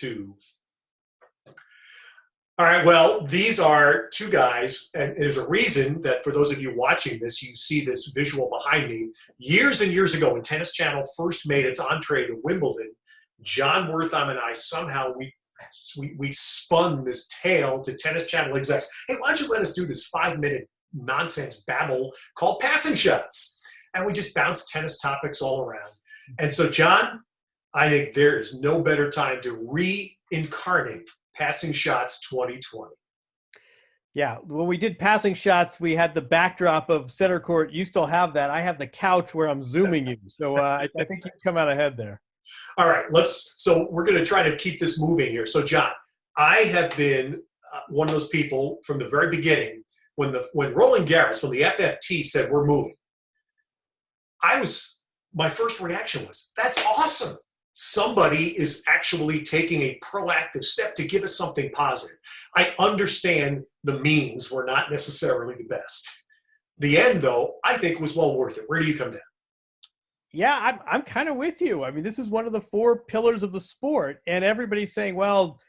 2. All right, well, these are two guys, and there's a reason that for those of you watching this, you see this visual behind me. Years and years ago, when Tennis Channel first made its entree to Wimbledon, John Wertheim and I somehow, we spun this tale to Tennis Channel execs. Hey, why don't you let us do this 5-minute nonsense babble called Passing Shots? And we just bounced tennis topics all around. And so, John, I think there is no better time to reincarnate Passing Shots 2020. Yeah, when we did Passing Shots, we had the backdrop of center court. You still have that. I have the couch where I'm zooming you. So I think you come out ahead there. All right, so we're going to try to keep this moving here. So, John, I have been one of those people from the very beginning when Roland Garros, when the FFT said we're moving, my first reaction was, that's awesome. Somebody is actually taking a proactive step to give us something positive. I understand the means were not necessarily the best. The end, though, I think was well worth it. Where do you come down? Yeah, I'm kind of with you. I mean, this is one of the 4 pillars of the sport, and everybody's saying, well,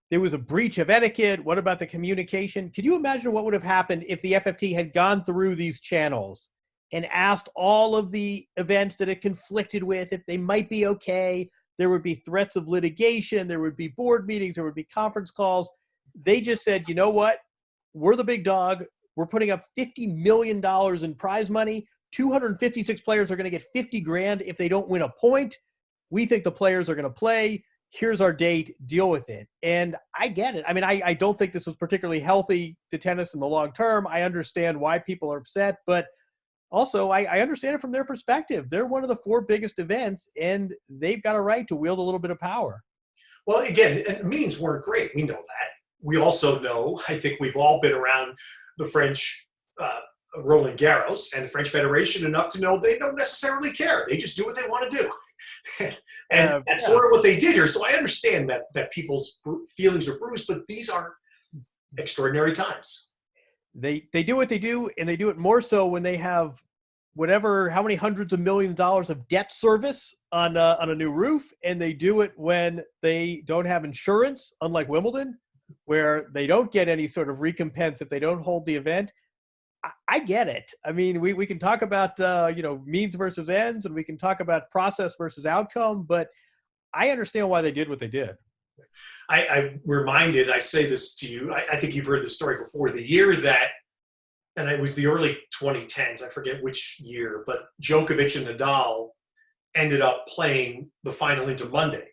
there was a breach of etiquette. What about the communication? Could you imagine what would have happened if the FFT had gone through these channels and asked all of the events that it conflicted with if they might be okay? There would be threats of litigation. There would be board meetings. There would be conference calls. They just said, you know what? We're the big dog. We're putting up $50 million in prize money. 256 players are going to get 50 grand if they don't win a point. We think the players are going to play. Here's our date. Deal with it. And I get it. I mean, I don't think this was particularly healthy to tennis in the long term. I understand why people are upset, but also, I understand it from their perspective. They're one of the 4 biggest events, and they've got a right to wield a little bit of power. Well, again, the meetings weren't great. We know that. We also know, I think we've all been around the French Roland Garros and the French Federation enough to know they don't necessarily care. They just do what they want to do. and that's sort of what they did here. So I understand that people's feelings are bruised, but these are extraordinary times. They do what they do, and they do it more so when they have how many hundreds of millions of dollars of debt service on a new roof, and they do it when they don't have insurance, unlike Wimbledon, where they don't get any sort of recompense if they don't hold the event. I get it. I mean, we can talk about means versus ends, and we can talk about process versus outcome, but I understand why they did what they did. I'm reminded, I say this to you, I think you've heard this story before, the year that, and it was the early 2010s, I forget which year, but Djokovic and Nadal ended up playing the final into Monday.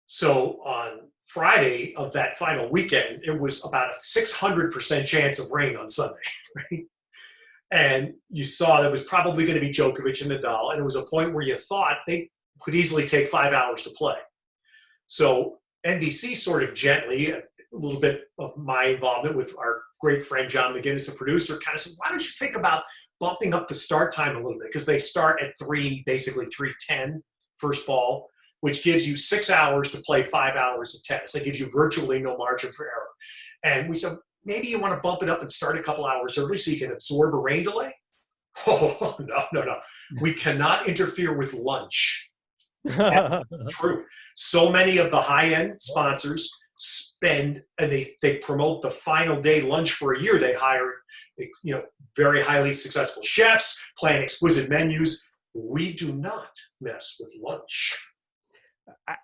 So on Friday of that final weekend, it was about a 600% chance of rain on Sunday, right? And you saw that it was probably going to be Djokovic and Nadal, and it was a point where you thought they could easily take 5 hours to play. So NBC sort of gently, a little bit of my involvement with our great friend John McGinnis, the producer, kind of said, why don't you think about bumping up the start time a little bit? Because they start at basically 3:10 first ball, which gives you 6 hours to play 5 hours of tennis. That gives you virtually no margin for error. And we said, maybe you want to bump it up and start a couple hours early so you can absorb a rain delay? Oh, no. We cannot interfere with lunch. True. So many of the high-end sponsors spend, and they promote the final day lunch for a year. They hire, very highly successful chefs, plan exquisite menus. We do not mess with lunch.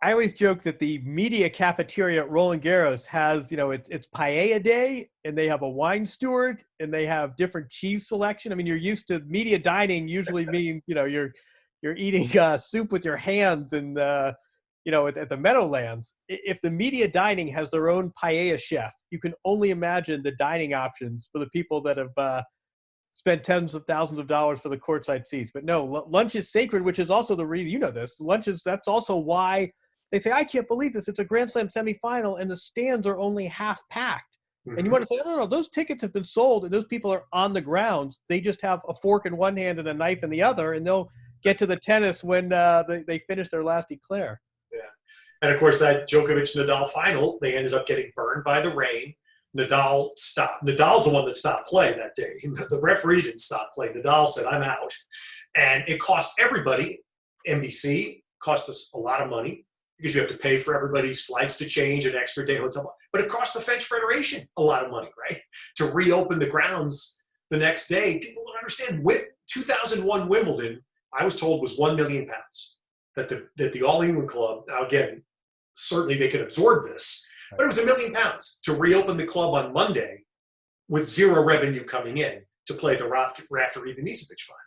I always joke that the media cafeteria at Roland Garros has, it's paella day, and they have a wine steward, and they have different cheese selection. I mean, you're used to media dining usually mean, you're eating soup with your hands and, at the Meadowlands. If the media dining has their own paella chef, you can only imagine the dining options for the people that have spent tens of thousands of dollars for the courtside seats. But no, lunch is sacred, which is also the reason, this, that's also why they say, I can't believe this. It's a Grand Slam semifinal and the stands are only half packed. Mm-hmm. And you want to say, no, those tickets have been sold and those people are on the grounds. They just have a fork in one hand and a knife in the other, and they'll get to the tennis when they finish their last eclair. Yeah. And of course, that Djokovic-Nadal final, they ended up getting burned by the rain. Nadal stopped. Nadal's the one that stopped playing that day. The referee didn't stop playing. Nadal said, I'm out. And it cost everybody, NBC, cost us a lot of money. because you have to pay for everybody's flights to change, an extra day hotel. But it cost the French Federation a lot of money, right? To reopen the grounds the next day. People don't understand. 2001 Wimbledon, I was told, was £1 million that the All England club, now again, certainly they could absorb this, but it was £1 million to reopen the club on Monday with zero revenue coming in to play the Rafter Ivanisevic final.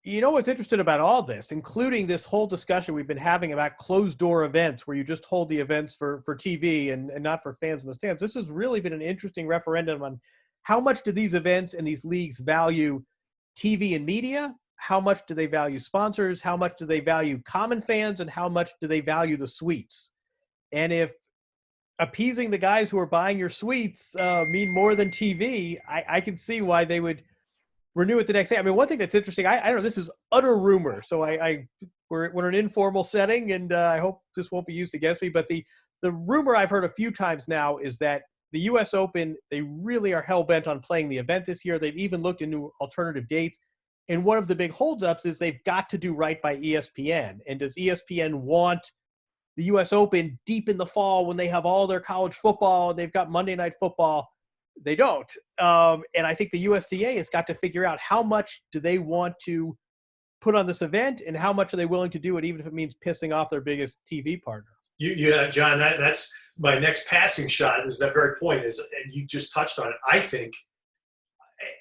You know what's interesting about all this, including this whole discussion we've been having about closed-door events where you just hold the events for TV and not for fans in the stands. This has really been an interesting referendum on how much do these events and these leagues value TV and media, how much do they value sponsors, how much do they value common fans, and how much do they value the suites. And if appeasing the guys who are buying your suites mean more than TV, I can see why they would renew it the next day. I mean, one thing that's interesting, I don't know, this is utter rumor, so we're in an informal setting, and I hope this won't be used against me, but the rumor I've heard a few times now is that the U.S. Open, they really are hell-bent on playing the event this year. They've even looked into alternative dates, and one of the big holdups is they've got to do right by ESPN. And does ESPN want the U.S. Open deep in the fall when they have all their college football and they've got Monday Night Football? They don't. And I think the USTA has got to figure out how much do they want to put on this event and how much are they willing to do it, even if it means pissing off their biggest TV partner. Yeah, John, that's my next passing shot is that very point is, and you just touched on it. I think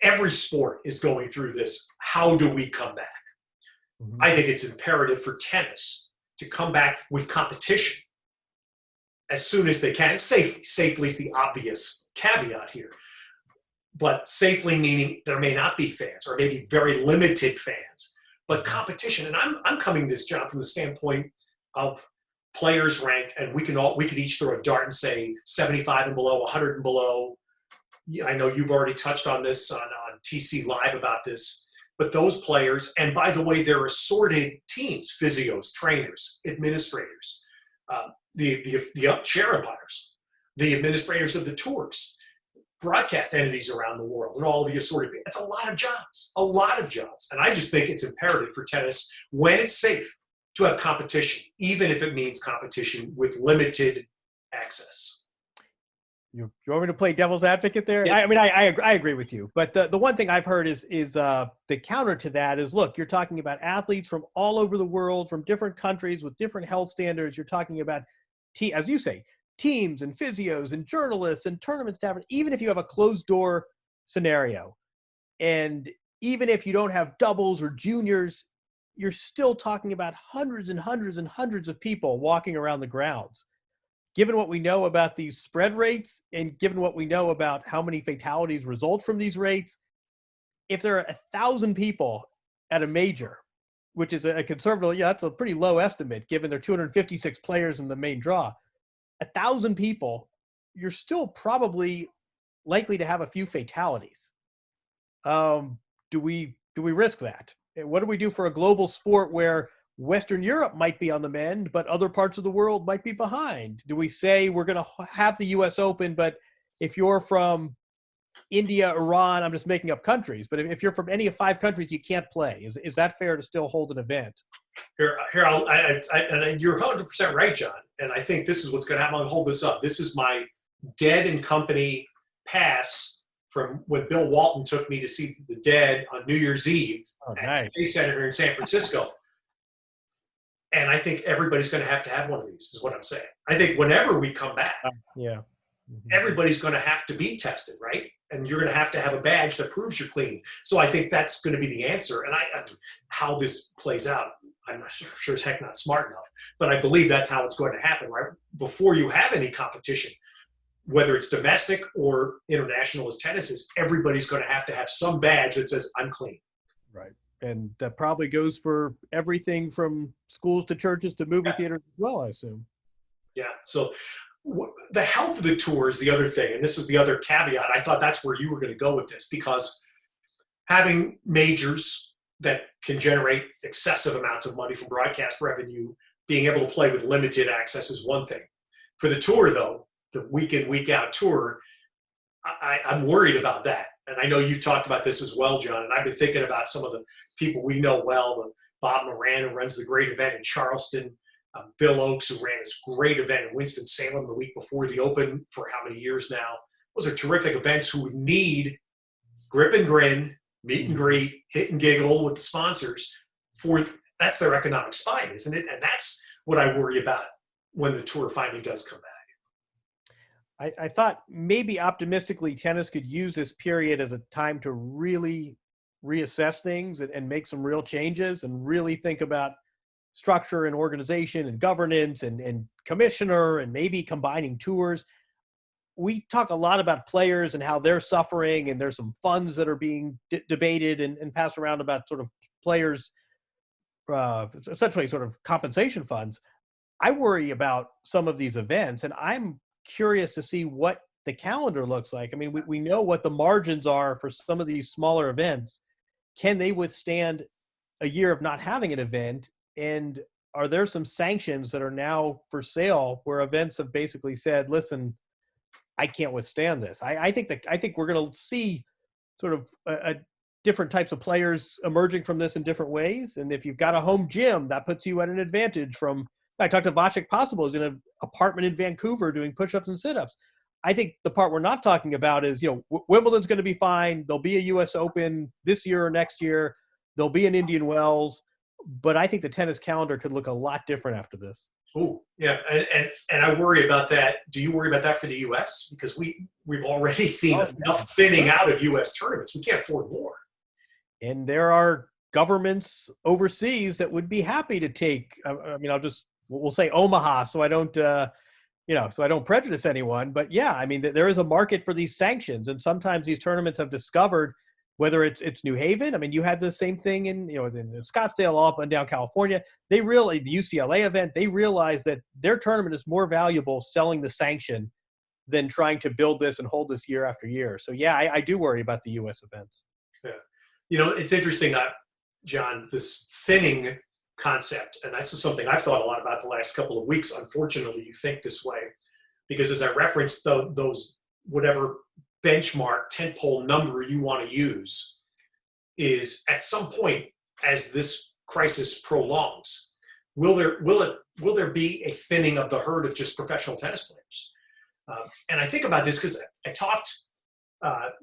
every sport is going through this. How do we come back? Mm-hmm. I think it's imperative for tennis to come back with competition as soon as they can, safely. Safely is the obvious caveat here. But safely meaning there may not be fans or maybe very limited fans, but competition. And I'm coming to this, John, from the standpoint of players ranked, and we could each throw a dart and say 75 and below, 100 and below. I know you've already touched on this on TC Live about this, but those players, and by the way, they're assorted teams, physios, trainers, administrators, the chair umpires, the administrators of the tours, broadcast entities around the world, and all the assorted. It's a lot of jobs. And I just think it's imperative for tennis, when it's safe, to have competition, even if it means competition with limited access. You want me to play devil's advocate there? Yeah. I agree with you. But the one thing I've heard is the counter to that is, look, you're talking about athletes from all over the world, from different countries with different health standards. You're talking about, as you say, teams and physios and journalists and tournament staff, even if you have a closed door scenario. And even if you don't have doubles or juniors, you're still talking about hundreds and hundreds and hundreds of people walking around the grounds. Given what we know about these spread rates and given what we know about how many fatalities result from these rates, if there are 1,000 people at a major, which is a conservative, that's a pretty low estimate given there are 256 players in the main draw. 1,000 people, you're still probably likely to have a few fatalities. Do we risk that? What do we do for a global sport where Western Europe might be on the mend, but other parts of the world might be behind? Do we say we're going to have the U.S. Open, but if you're from India, Iran, I'm just making up countries, but if you're from any of 5 countries, you can't play. Is that fair to still hold an event? Here, and you're 100% right, John. And I think this is what's going to happen. I'll hold this up. This is my Dead and Company pass from when Bill Walton took me to see the Dead on New Year's Eve at the Space Center here in San Francisco. And I think everybody's going to have one of these, is what I'm saying. I think whenever we come back, everybody's going to have to be tested, right? And you're going to have a badge that proves you're clean. So I think that's going to be the answer. And how this plays out, I'm not sure as heck not smart enough, but I believe that's how it's going to happen, right? Before you have any competition, whether it's domestic or international as tennis is, everybody's going to have some badge that says, I'm clean. Right. And that probably goes for everything from schools to churches to movie theaters as well, I assume. Yeah. So the health of the tour is the other thing. And this is the other caveat. I thought that's where you were going to go with this, because having majors that can generate excessive amounts of money from broadcast revenue, being able to play with limited access is one thing. For the tour, though, the week in, week out tour, I'm worried about that. And I know you've talked about this as well, John, and I've been thinking about some of the people we know well, Bob Moran, who runs the great event in Charleston, Bill Oakes, who ran this great event in Winston-Salem the week before the Open for how many years now. Those are terrific events who need grip and grin, meet and greet, hit and giggle with the sponsors. That's their economic spine, isn't it? And that's what I worry about when the tour finally does come back. I thought maybe optimistically tennis could use this period as a time to really reassess things and make some real changes and really think about structure and organization and governance and commissioner and maybe combining tours. We talk a lot about players and how they're suffering, and there's some funds that are being debated and passed around about sort of players, essentially sort of compensation funds. I worry about some of these events, and I'm curious to see what the calendar looks like. I mean, we know what the margins are for some of these smaller events. Can they withstand a year of not having an event? And are there some sanctions that are now for sale where events have basically said, listen, I can't withstand this? I think we're going to see sort of a different types of players emerging from this in different ways. And if you've got a home gym, that puts you at an advantage from, I talked to Vasek Possible, who's in an apartment in Vancouver doing push-ups and sit-ups. I think the part we're not talking about is, Wimbledon's going to be fine. There'll be a U.S. Open this year or next year. There'll be an Indian Wells. But I think the tennis calendar could look a lot different after this. Oh, yeah. And I worry about that. Do you worry about that for the U.S.? Because we've already seen enough thinning out of U.S. tournaments. We can't afford more. And there are governments overseas that would be happy to take, we'll say Omaha, so I don't, so I don't prejudice anyone. But yeah, I mean, there is a market for these sanctions. And sometimes these tournaments have discovered, whether it's New Haven. I mean, you had the same thing in Scottsdale, all up and down California. The UCLA event, they realized that their tournament is more valuable selling the sanction than trying to build this and hold this year after year. So yeah, I do worry about the U.S. events. Yeah. It's interesting, John, this thinning concept, and that's something I've thought a lot about the last couple of weeks. Unfortunately, you think this way, because as I referenced those whatever benchmark tentpole number you want to use is at some point as this crisis prolongs, will there be a thinning of the herd of just professional tennis players? And I think about this because I talked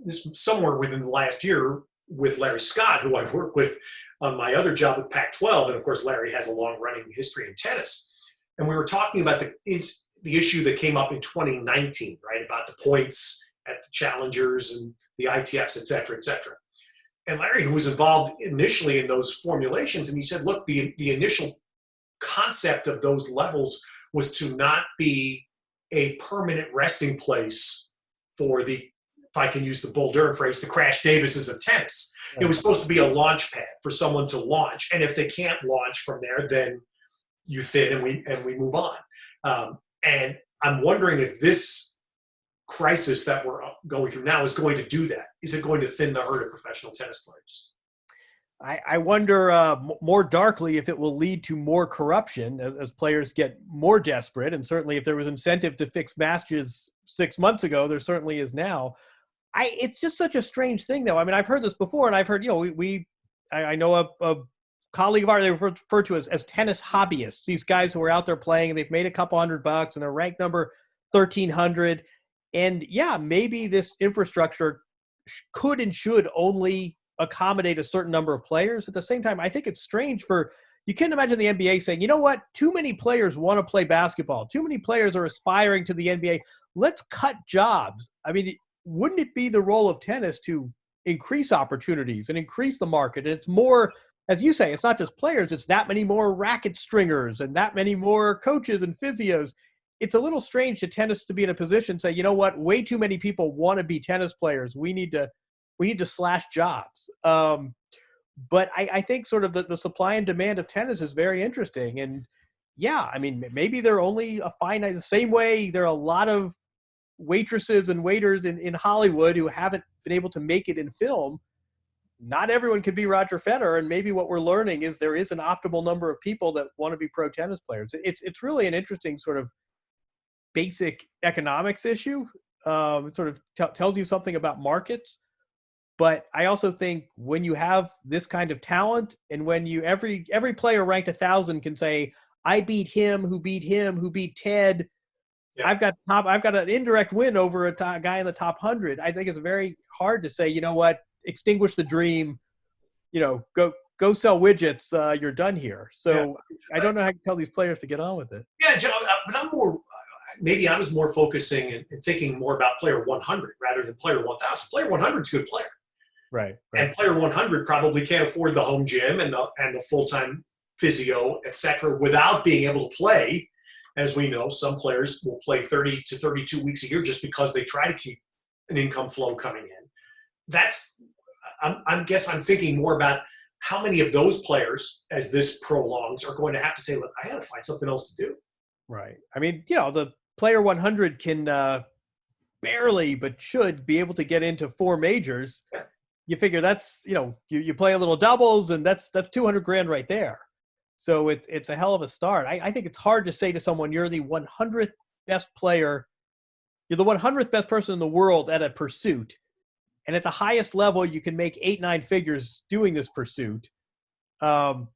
this somewhere within the last year with Larry Scott, who I work with on my other job with Pac-12, and of course Larry has a long-running history in tennis, and we were talking about the issue that came up in 2019, right, about the points at the challengers and the ITFs, et cetera, et cetera. And Larry, who was involved initially in those formulations, and he said, look, the initial concept of those levels was to not be a permanent resting place for the, if I can use the Bull Durham phrase, the Crash Davises of tennis. It was supposed to be a launch pad for someone to launch. And if they can't launch from there, then you thin and we move on. And I'm wondering if this crisis that we're going through now is going to do that. Is it going to thin the herd of professional tennis players? I wonder more darkly if it will lead to more corruption as players get more desperate. And certainly if there was incentive to fix matches 6 months ago, there certainly is now. It's just such a strange thing, though. I mean, I've heard this before, and I've heard, I know a colleague of ours, they refer to as tennis hobbyists, these guys who are out there playing and they've made a couple $100 and they're ranked number 1,300. And yeah, maybe this infrastructure could and should only accommodate a certain number of players. At the same time, I think it's strange you can't imagine the NBA saying, you know what, too many players want to play basketball. Too many players are aspiring to the NBA. Let's cut jobs. I mean, wouldn't it be the role of tennis to increase opportunities and increase the market? And it's more, as you say, it's not just players, it's that many more racket stringers and that many more coaches and physios. It's a little strange to tennis to be in a position to say, you know what, way too many people want to be tennis players. We need to slash jobs. But I think sort of the supply and demand of tennis is very interesting. And yeah, I mean, maybe they're only a finite, the same way there are a lot of waitresses and waiters in Hollywood who haven't been able to make it in film. Not everyone could be Roger Federer. And maybe what we're learning is there is an optimal number of people that want to be pro tennis players. It's really an interesting sort of basic economics issue. It sort of tells you something about markets. But I also think when you have this kind of talent, and when every player ranked 1,000 can say, I beat him, who beat him, who beat Ted. Yeah. I've got an indirect win over a guy in the top 100. I think it's very hard to say, you know what, extinguish the dream, go sell widgets. You're done here. So I don't know how to tell these players to get on with it. Yeah, Joe, but maybe I was more focusing and thinking more about player 100 rather than player 1000. Player 100 is a good player. Right. And player 100 probably can't afford the home gym and the full-time physio, et cetera, without being able to play. As we know, some players will play 30 to 32 weeks a year just because they try to keep an income flow coming in. I'm thinking more about how many of those players, as this prolongs, are going to have to say, look, I got to find something else to do. Right. I mean, the player 100 can barely, but should be able to get into 4 majors. Yeah. You figure that's, you play a little doubles, and that's $200,000 right there. So it's a hell of a start. I think it's hard to say to someone, you're the 100th best player. You're the 100th best person in the world at a pursuit. And at the highest level, you can make 8-9 figures doing this pursuit. Time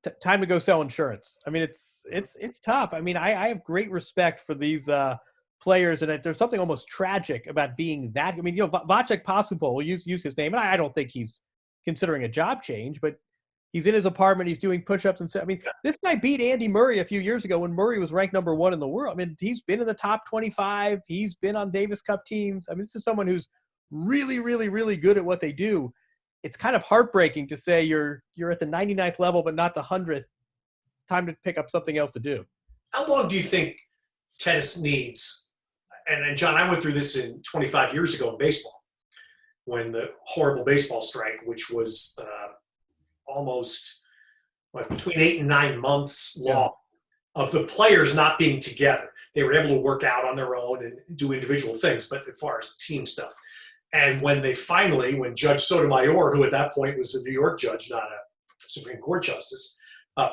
to go sell insurance. I mean, it's tough. I mean, I have great respect for these players, and there's something almost tragic about being that. I mean, Vacek Paskupol, we'll use his name, and I don't think he's considering a job change, but he's in his apartment, he's doing push-ups, and I mean, this guy beat Andy Murray a few years ago when Murray was ranked number 1 in the world. I mean, he's been in the top 25. He's been on Davis Cup teams. I mean, this is someone who's really, really, really good at what they do. It's kind of heartbreaking to say you're at the 99th level, but not the 100th. Time to pick up something else to do. How long do you think tennis needs? And John, I went through this in 25 years ago in baseball, when the horrible baseball strike, which was almost between 8 and 9 months long, of the players not being together. They were able to work out on their own and do individual things, but as far as team stuff. And when Judge Sotomayor, who at that point was a New York judge, not a Supreme Court justice,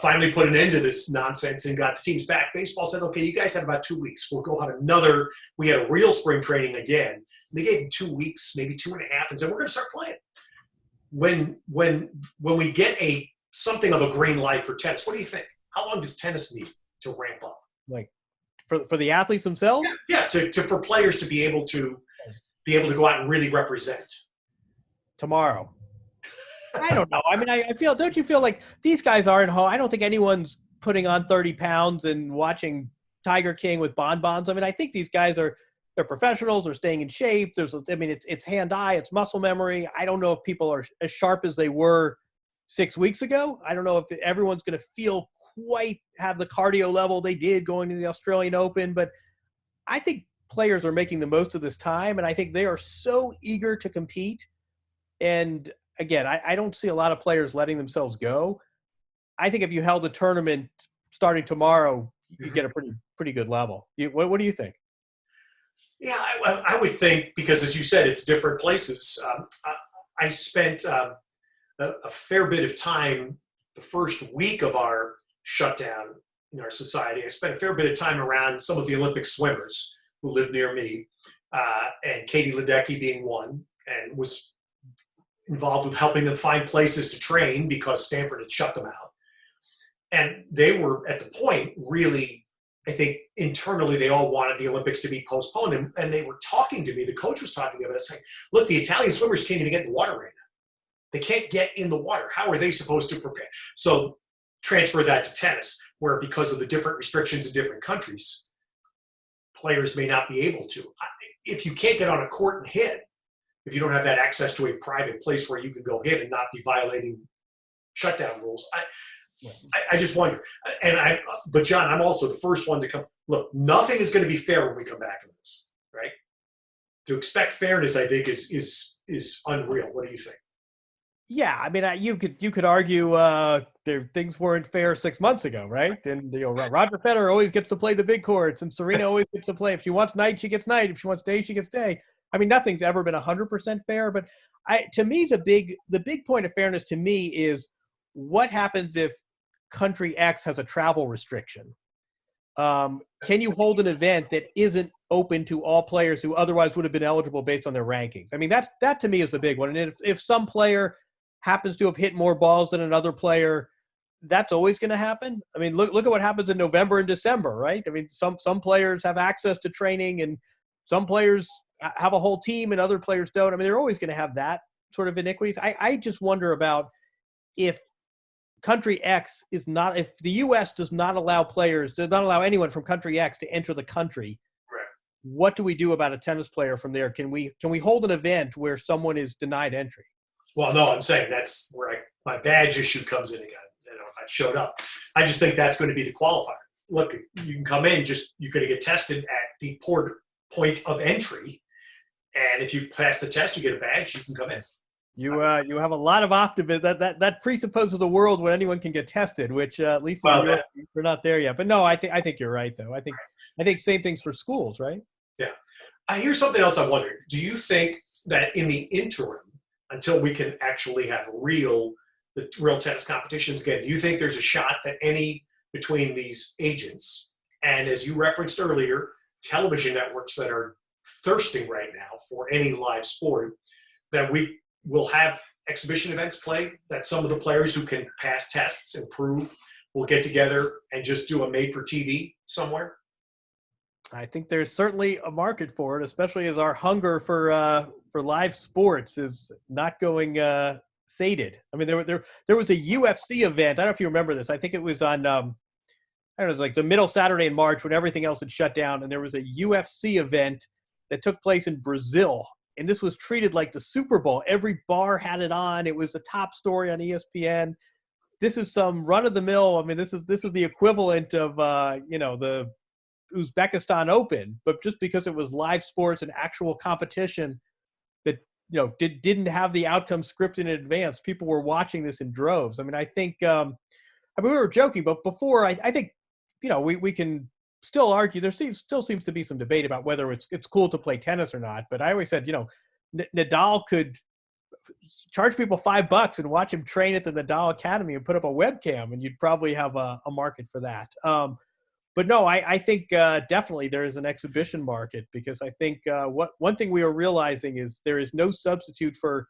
finally put an end to this nonsense and got the teams back, baseball said, okay, you guys have about 2 weeks. We'll go on we had a real spring training again. And they gave them 2 weeks, maybe 2.5, and said, we're going to start playing. When we get something of a green light for tennis, what do you think? How long does tennis need to ramp up? Like for the athletes themselves? Yeah, for players to be able to go out and really represent. Tomorrow. I don't know. I mean, don't you feel like these guys aren't home? I don't think anyone's putting on 30 pounds and watching Tiger King with bonbons. I mean, I think these guys they're professionals, they're staying in shape. It's hand-eye, it's muscle memory. I don't know if people are as sharp as they were 6 weeks ago. I don't know if everyone's going to feel quite have the cardio level they did going to the Australian Open, but I think players are making the most of this time, and I think they are so eager to compete. And again, I don't see a lot of players letting themselves go. I think if you held a tournament starting tomorrow, you get a pretty good level. What do you think? Yeah, I would think, because as you said, it's different places. I spent a fair bit of time the first week of our shutdown in our society. I spent a fair bit of time around some of the Olympic swimmers who live near me, and Katie Ledecky being one, and was involved with helping them find places to train because Stanford had shut them out. And they were at the point, really, I think internally they all wanted the Olympics to be postponed. And they were talking to me, the coach was talking to me about saying, look, the Italian swimmers can't even get in the water right now. They can't get in the water. How are they supposed to prepare? So transfer that to tennis, where because of the different restrictions in different countries, players may not be able to. If you can't get on a court and hit, if you don't have that access to a private place where you can go hit and not be violating shutdown rules, I just wonder. But John, I'm also the first one to come. Look, nothing is going to be fair when we come back to this, right? To expect fairness, I think, is unreal. What do you think? Yeah, I mean, you could argue things weren't fair 6 months ago, right? And Roger Federer always gets to play the big courts, and Serena always gets to play. If she wants night, she gets night. If she wants day, she gets day. I mean, nothing's ever been 100% fair. But to me, the big point of fairness to me is what happens if country X has a travel restriction. Can you hold an event that isn't open to all players who otherwise would have been eligible based on their rankings? I mean, that to me is the big one. And if some player happens to have hit more balls than another player, that's always going to happen? I mean, look at what happens in November and December, right? I mean, some players have access to training, and some players have a whole team, and other players don't. I mean, they're always going to have that sort of iniquities. I just wonder about if country X is not, if the U.S. does not allow anyone from country X to enter the country. Correct. What do we do about a tennis player from there? Can we hold an event where someone is denied entry? Well, no, I'm saying that's where my badge issue comes in again. If I showed up, I just think that's going to be the qualifier. Look, you can come in, you're going to get tested at the point of entry, and if you pass the test, you get a badge. You can come in. You have a lot of optimism. That presupposes a world when anyone can get tested, which at least in Europe, we're not there yet. But no, I think you're right, though. I think same things for schools, right? Yeah. Here's something else I wondered. Do you think that in the interim, until we can actually have real tennis competitions again, do you think there's a shot that any between these agents and, as you referenced earlier, television networks that are thirsting right now for any live sport, that we will have exhibition events played, that some of the players who can pass tests and prove will get together and just do a made for TV somewhere? I think there's certainly a market for it, especially as our hunger for live sports is not going sated. I mean, there was a UFC event. I don't know if you remember this. I think it was on I don't know, it was like the middle Saturday in March when everything else had shut down, and there was a UFC event that took place in Brazil. And this was treated like the Super Bowl. Every bar had it on. It was a top story on ESPN. This is some run-of-the-mill. I mean, this is the equivalent of the Uzbekistan Open, but just because it was live sports and actual competition that didn't have the outcome scripted in advance. People were watching this in droves. I mean, I think we were joking, but before I think we can still argue. There still seems to be some debate about whether it's cool to play tennis or not. But I always said, Nadal could charge people $5 and watch him train at the Nadal Academy and put up a webcam, and you'd probably have a market for that. But no, I think definitely there is an exhibition market, because I think one thing we are realizing is there is no substitute for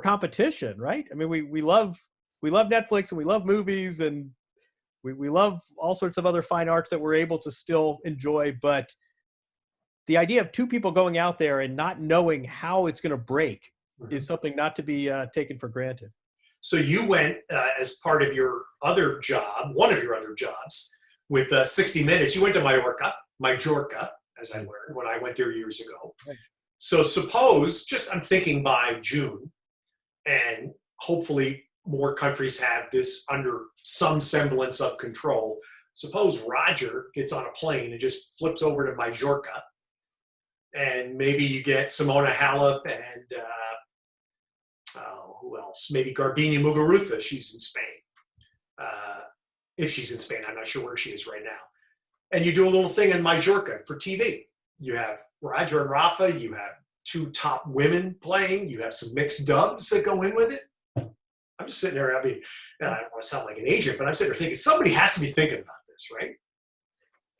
competition, right? I mean, we love Netflix and we love movies and we love all sorts of other fine arts that we're able to still enjoy. But the idea of two people going out there and not knowing how it's going to break is something not to be taken for granted. So you went as part of your other job, one of your other jobs, with 60 Minutes. You went to Majorca, as I learned when I went there years ago. Right. So suppose, I'm thinking by June, and hopefully more countries have this under some semblance of control. Suppose Roger gets on a plane and just flips over to Majorca, and maybe you get Simona Halep and who else? Maybe Garbine Muguruza. She's in Spain. If she's in Spain, I'm not sure where she is right now. And you do a little thing in Majorca for TV. You have Roger and Rafa. You have two top women playing. You have some mixed dubs that go in with it. I'm just sitting there. I mean, I don't want to sound like an agent, but I'm sitting there thinking somebody has to be thinking about this, right?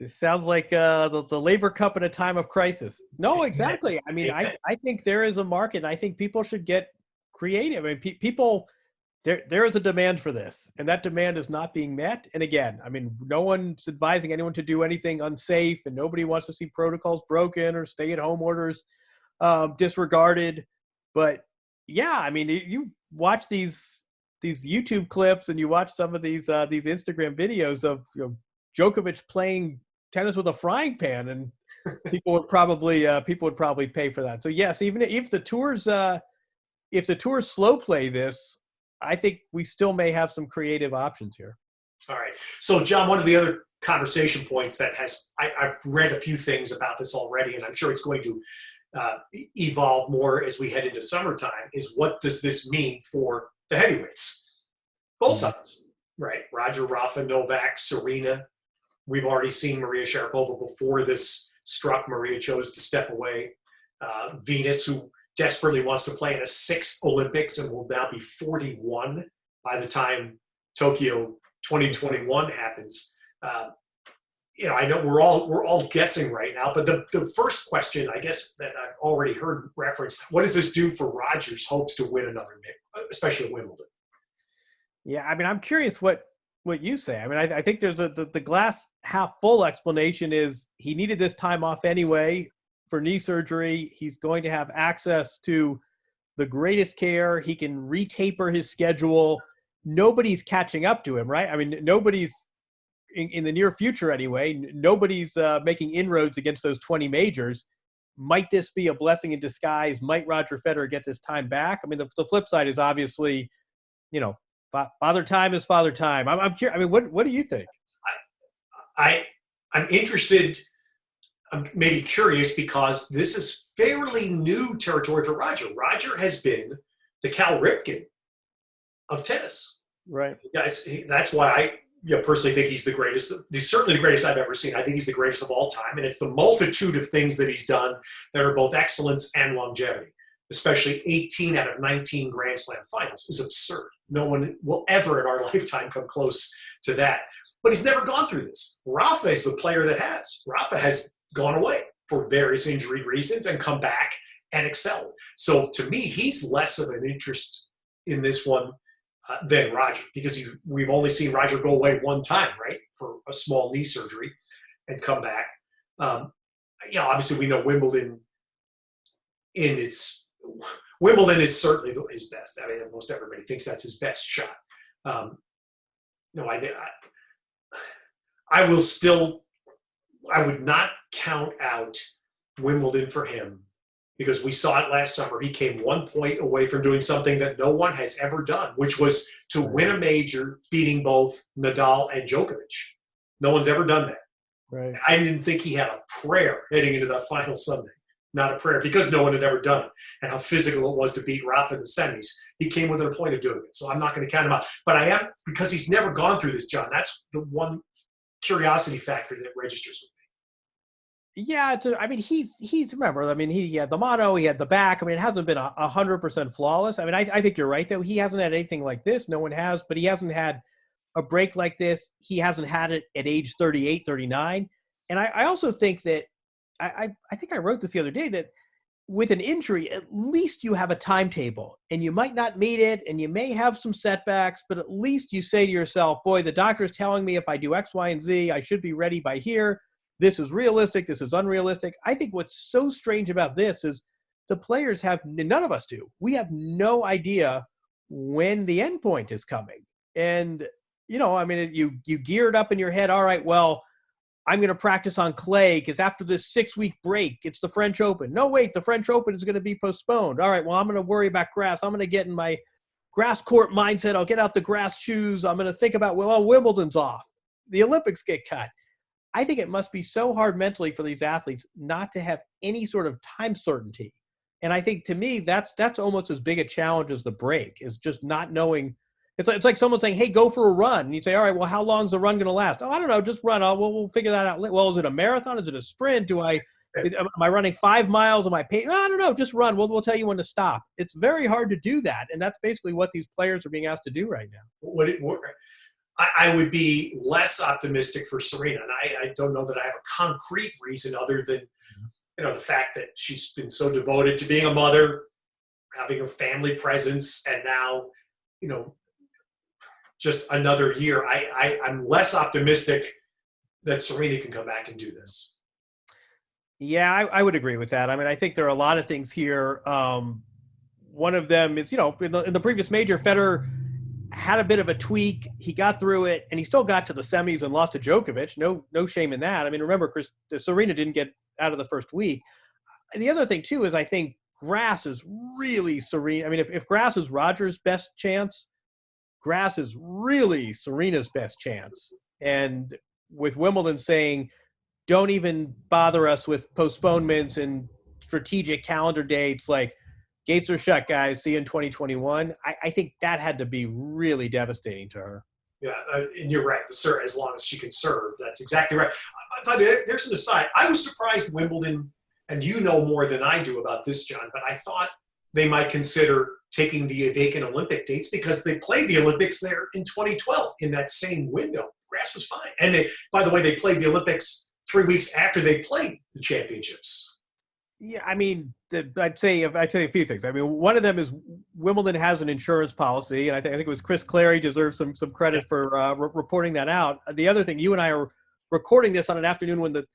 This sounds like the Labor Cup in a time of crisis. No, exactly. I mean, I think there is a market, and I think people should get creative. I mean, people, there is a demand for this, and that demand is not being met. And again, I mean, no one's advising anyone to do anything unsafe, and nobody wants to see protocols broken or stay-at-home orders disregarded. But yeah, I mean, you watch these YouTube clips and you watch some of these Instagram videos of Djokovic playing tennis with a frying pan, and people would probably pay for that. So yes, even if the tours slow play this, I think we still may have some creative options here. All right. So John, one of the other conversation points that I've read a few things about this already, and I'm sure it's going to evolve more as we head into summertime, is what does this mean for the heavyweights? Both sides, right? Roger, Rafa, Novak, Serena. We've already seen Maria Sharapova before this struck. Maria chose to step away. Venus, who desperately wants to play in a sixth Olympics and will now be 41 by the time Tokyo 2021 happens. I know we're all guessing right now, but the first question, I guess, that I've already heard referenced, what does this do for Roger's hopes to win another, especially at Wimbledon? Yeah, I mean, I'm curious what what you say. I mean, I think there's the glass half full explanation is he needed this time off anyway for knee surgery. He's going to have access to the greatest care. He can retaper his schedule. Nobody's catching up to him, right? I mean, nobody's in the near future anyway. Nobody's making inroads against those 20 majors. Might this be a blessing in disguise? Might Roger Federer get this time back? I mean, the flip side is obviously, father time is father time. I'm curious. I mean, what do you think? I'm interested. I'm maybe curious because this is fairly new territory for Roger. Roger has been the Cal Ripken of tennis. Right. Guys, that's why I personally think he's the greatest. He's certainly the greatest I've ever seen. I think he's the greatest of all time. And it's the multitude of things that he's done that are both excellence and longevity, especially 18 out of 19 Grand Slam finals is absurd. No one will ever in our lifetime come close to that. But he's never gone through this. Rafa is the player that has. Rafa has gone away for various injury reasons and come back and excelled. So to me, he's less of an interest in this one than Roger, because we've only seen Roger go away one time, right, for a small knee surgery and come back. Obviously we know Wimbledon is certainly his best. I mean, most everybody thinks that's his best shot. I would not count out Wimbledon for him, because we saw it last summer. He came 1 point away from doing something that no one has ever done, which was to win a major beating both Nadal and Djokovic. No one's ever done that. Right. I didn't think he had a prayer heading into that final Sunday. Not a prayer, because no one had ever done it. And how physical it was to beat Rafa in the semis. He came within a point of doing it. So I'm not going to count him out. But I am, because he's never gone through this, John. That's the one curiosity factor that registers with me. Yeah, I mean, he's remember. I mean, he had the mono, he had the back. I mean, it hasn't been 100% flawless. I mean, I think you're right though. He hasn't had anything like this. No one has, but he hasn't had a break like this. He hasn't had it at age 38, 39. And I also think that I think I wrote this the other day that with an injury, at least you have a timetable, and you might not meet it, and you may have some setbacks, but at least you say to yourself, boy, the doctor's telling me if I do X, Y, and Z, I should be ready by here. This is realistic. This is unrealistic. I think what's so strange about this is the players none of us do. We have no idea when the end point is coming. And, I mean, you gear it up in your head. All right, well, I'm going to practice on clay because after this 6-week break, it's the French Open. No, wait, the French Open is going to be postponed. All right, well, I'm going to worry about grass. I'm going to get in my grass court mindset. I'll get out the grass shoes. I'm going to think about, well, Wimbledon's off. The Olympics get cut. I think it must be so hard mentally for these athletes not to have any sort of time certainty. And I think, to me, that's almost as big a challenge as the break, is just not knowing. It's like someone saying, hey, go for a run. And you say, all right, well, how long is the run going to last? Oh, I don't know, just run. We'll figure that out. Well, is it a marathon? Is it a sprint? Am I running 5 miles? Am I paying? I don't know, just run. We'll tell you when to stop. It's very hard to do that. And that's basically what these players are being asked to do right now. I would be less optimistic for Serena, and I don't know that I have a concrete reason other than the fact that she's been so devoted to being a mother, having a family presence, and now just another year. I'm less optimistic that Serena can come back and do this. Yeah, I would agree with that. I mean, I think there are a lot of things here. One of them is, in the previous major, Federer had a bit of a tweak. He got through it, and he still got to the semis and lost to Djokovic. No shame in that. I mean, remember, Serena didn't get out of the first week. And the other thing, too, is I think grass is really Serena. I mean, if grass is Roger's best chance, grass is really Serena's best chance. And with Wimbledon saying, don't even bother us with postponements and strategic calendar dates, like, gates are shut, guys. See you in 2021. I think that had to be really devastating to her. Yeah, and you're right. As long as she can serve, that's exactly right. But there's an aside. I was surprised Wimbledon, and you know more than I do about this, John, but I thought they might consider taking the vacant Olympic dates because they played the Olympics there in 2012 in that same window. Grass was fine. And by the way, they played the Olympics 3 weeks after they played the championships. Yeah, I mean, I'd say a few things. I mean, one of them is Wimbledon has an insurance policy, and I think it was Chris Clary deserves some Yeah. credit for reporting that out. The other thing, you and I are recording this on an afternoon when the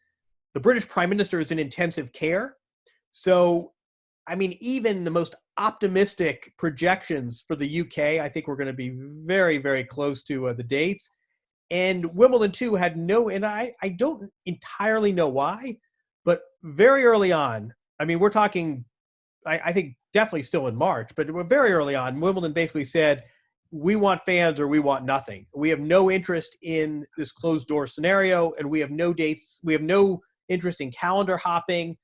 British Prime Minister is in intensive care. So, I mean, even the most optimistic projections for the UK, I think we're going to be very, very close to the dates. And Wimbledon too had no, and I don't entirely know why, but very early on, I mean, we're talking, I think definitely still in March, but very early on, Wimbledon basically said, we want fans or we want nothing. We have no interest in this closed door scenario, and we have no dates. We have no interest in calendar hopping.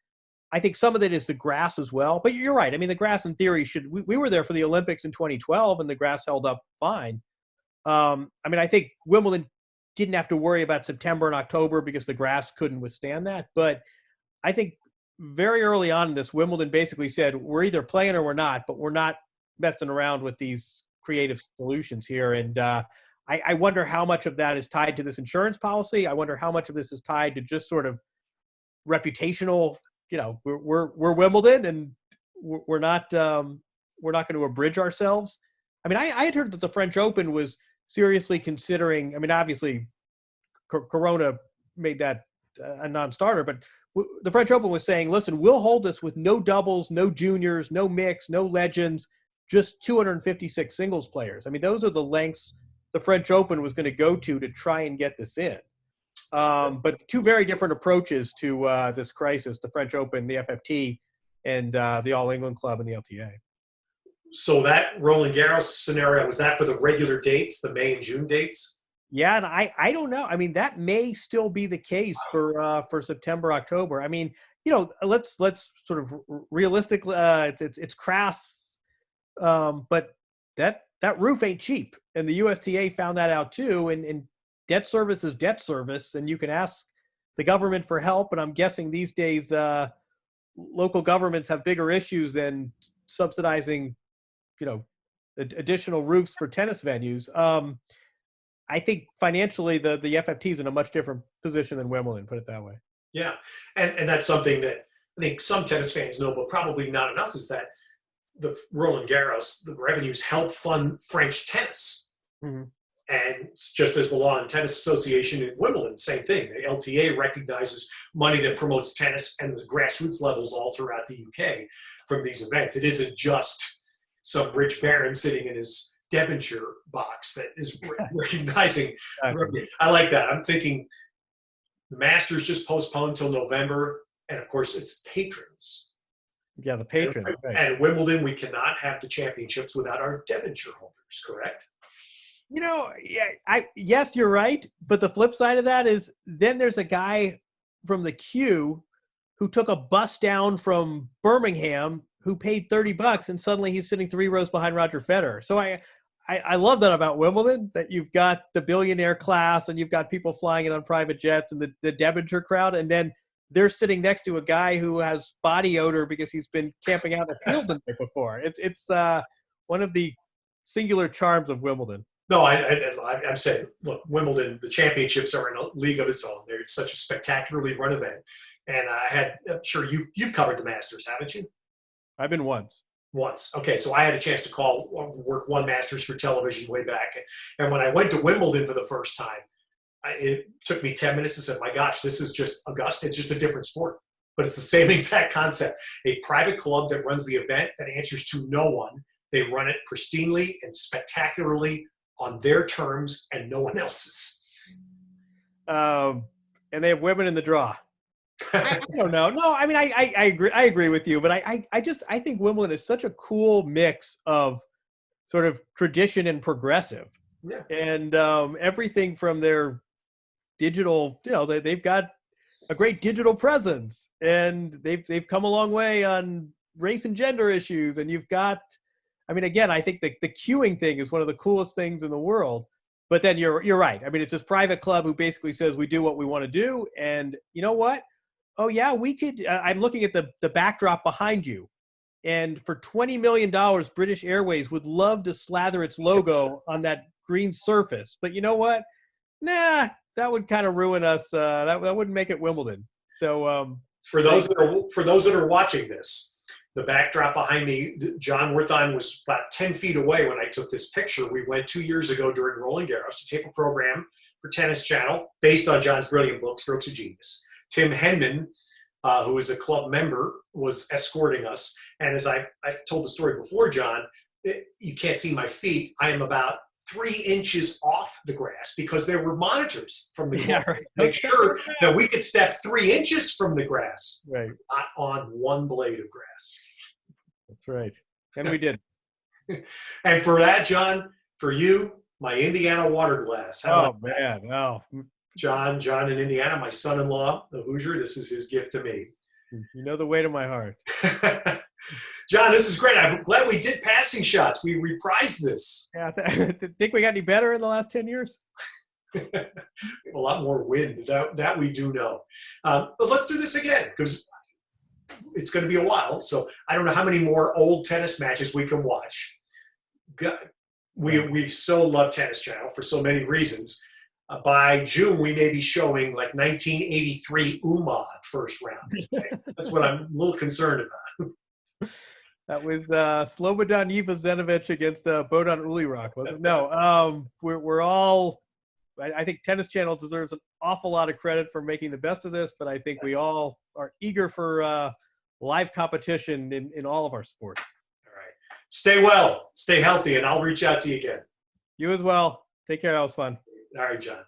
I think some of it is the grass as well. But you're right. I mean, the grass in theory we were there for the Olympics in 2012, and the grass held up fine. I mean, I think Wimbledon didn't have to worry about September and October because the grass couldn't withstand that. But I think very early on in this, Wimbledon basically said, we're either playing or we're not, but we're not messing around with these creative solutions here. And I wonder how much of that is tied to this insurance policy. I wonder how much of this is tied to just sort of reputational, we're Wimbledon, and we're not going to abridge ourselves. I mean, I had heard that the French Open was seriously considering, I mean, obviously Corona made that a non-starter, but the French Open was saying, listen, we'll hold this with no doubles, no juniors, no mix, no legends, just 256 singles players. I mean, those are the lengths the French Open was going to go to try and get this in. But two very different approaches to this crisis, the French Open, the FFT, and the All England Club and the LTA. So that Roland Garros scenario, was that for the regular dates, the May and June dates? Yeah, and I don't know. I mean, that may still be the case for September, October. I mean, let's sort of realistically, it's crass, but that roof ain't cheap, and the USTA found that out too. And debt service is debt service, and you can ask the government for help. And I'm guessing these days, local governments have bigger issues than subsidizing, additional roofs for tennis venues. I think financially the FFT is in a much different position than Wimbledon, put it that way. Yeah. And that's something that I think some tennis fans know, but probably not enough, is that the Roland Garros, the revenues help fund French tennis. Mm-hmm. And it's just as the Law and Tennis Association in Wimbledon, same thing. The LTA recognizes money that promotes tennis and the grassroots levels all throughout the UK from these events. It isn't just some rich baron sitting in his Devonshire box that is recognizing. I like that. I'm thinking the Masters just postponed till November, and of course it's patrons. Yeah, the patrons. And, right. And Wimbledon, we cannot have the championships without our Devonshire holders, correct? Yes, you're right. But the flip side of that is then there's a guy from the queue who took a bus down from Birmingham who paid $30, and suddenly he's sitting 3 rows behind Roger Federer. So I love that about Wimbledon, that you've got the billionaire class and you've got people flying in on private jets and the Devonshire crowd, and then they're sitting next to a guy who has body odor because he's been camping out in the field the night before. It's one of the singular charms of Wimbledon. No, I'm saying, look, Wimbledon, the championships are in a league of its own. It's such a spectacularly run event. And I'm sure you've covered the Masters, haven't you? I've been once. Okay, so I had a chance to work one Masters for television way back. And when I went to Wimbledon for the first time, it took me 10 minutes and said, my gosh, this is just Augusta. It's just a different sport. But it's the same exact concept. A private club that runs the event that answers to no one. They run it pristinely and spectacularly on their terms and no one else's. And they have women in the draw. I don't know. No, I mean, I agree. I agree with you, but I think Wimbledon is such a cool mix of sort of tradition and progressive. Yeah. And everything from their digital, they've got a great digital presence, and they've come a long way on race and gender issues. And you've got, I mean, again, I think the queuing thing is one of the coolest things in the world. But then you're right. I mean, it's this private club who basically says we do what we want to do, and you know what? Oh yeah, we could. I'm looking at the backdrop behind you, and for $20 million, British Airways would love to slather its logo on that green surface. But you know what? Nah, that would kind of ruin us. That wouldn't make it Wimbledon. So For those that are watching this, the backdrop behind me, John Wertheim was about 10 feet away when I took this picture. We went 2 years ago during Roland Garros to tape a program for Tennis Channel based on John's brilliant book, Strokes of Genius. Tim Henman, who is a club member, was escorting us. And as I told the story before, John, you can't see my feet. I am about 3 inches off the grass because there were monitors from the club to make sure that we could step 3 inches from the grass, Right. not on one blade of grass. That's right. And we did. And for that, John, for you, my Indiana water glass. Oh, man. Oh. John in Indiana, my son-in-law, the Hoosier, this is his gift to me. You know the weight of my heart. John, this is great. I'm glad we did passing shots. We reprised this. Yeah, think we got any better in the last 10 years? A lot more wind. That we do know. But let's do this again because it's going to be a while. So I don't know how many more old tennis matches we can watch. We so love Tennis Channel for so many reasons. By June, we may be showing like 1983 Umad first round. That's what I'm a little concerned about. That was Slobodan Ivanisevic against Bodan Ulirak, wasn't it? No, we're all. I think Tennis Channel deserves an awful lot of credit for making the best of this, but I think we all are eager for live competition in all of our sports. All right. Stay well, stay healthy, and I'll reach out to you again. You as well. Take care. That was fun. All right, John.